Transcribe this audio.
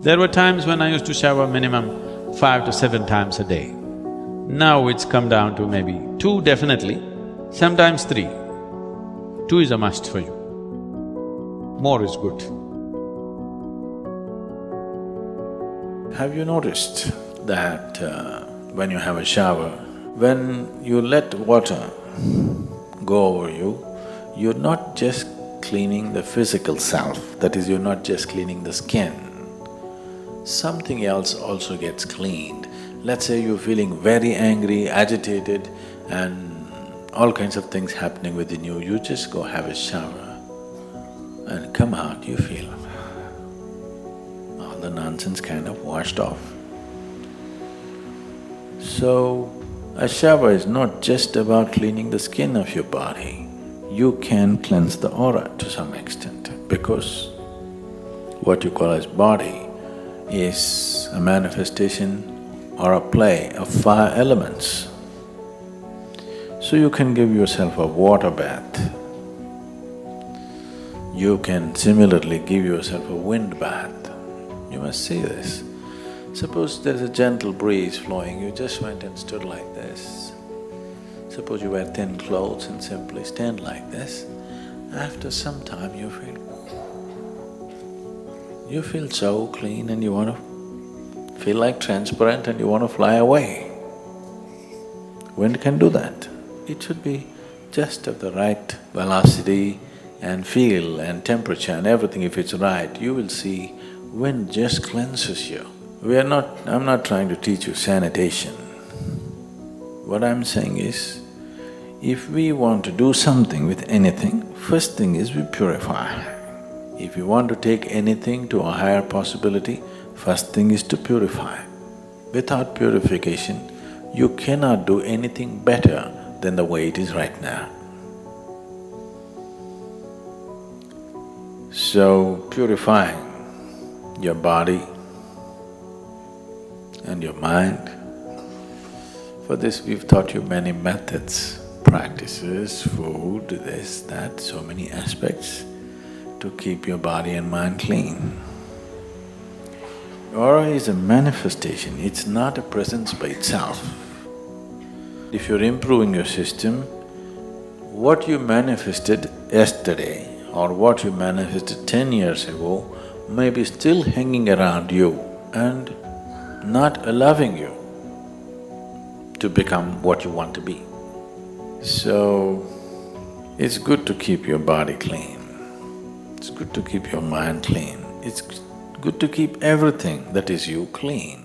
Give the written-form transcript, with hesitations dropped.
There were times when I used to shower minimum 5 to 7 times a day. Now it's come down to maybe 2 definitely, sometimes 3. 2 is a must for you. More is good. Have you noticed that when you have a shower, when you let water go over you, you're not just cleaning the physical self, that is, you're not just cleaning the skin, something else also gets cleaned. Let's say you're feeling very angry, agitated and all kinds of things happening within you, you just go have a shower and come out, you feel all the nonsense kind of washed off. So, a shower is not just about cleaning the skin of your body, you can cleanse the aura to some extent because what you call as body is a manifestation or a play of 5 elements. So you can give yourself a water bath. You can similarly give yourself a wind bath. You must see this. Suppose there's a gentle breeze flowing, you just went and stood like this. Suppose you wear thin clothes and simply stand like this. After some time you feel so clean and you want to feel like transparent and you want to fly away. Wind can do that. It should be just of the right velocity and feel and temperature and everything. If it's right, you will see wind just cleanses you. I'm not trying to teach you sanitation. What I'm saying is, if we want to do something with anything, first thing is we purify. If you want to take anything to a higher possibility, first thing is to purify. Without purification, you cannot do anything better than the way it is right now. So, purifying your body and your mind. For this we've taught you many methods, practices, food, this, that, so many aspects to keep your body and mind clean. Aura is a manifestation, it's not a presence by itself. If you're improving your system, what you manifested yesterday or what you manifested 10 years ago may be still hanging around you and not allowing you to become what you want to be. So, it's good to keep your body clean, it's good to keep your mind clean, it's good to keep everything that is you clean.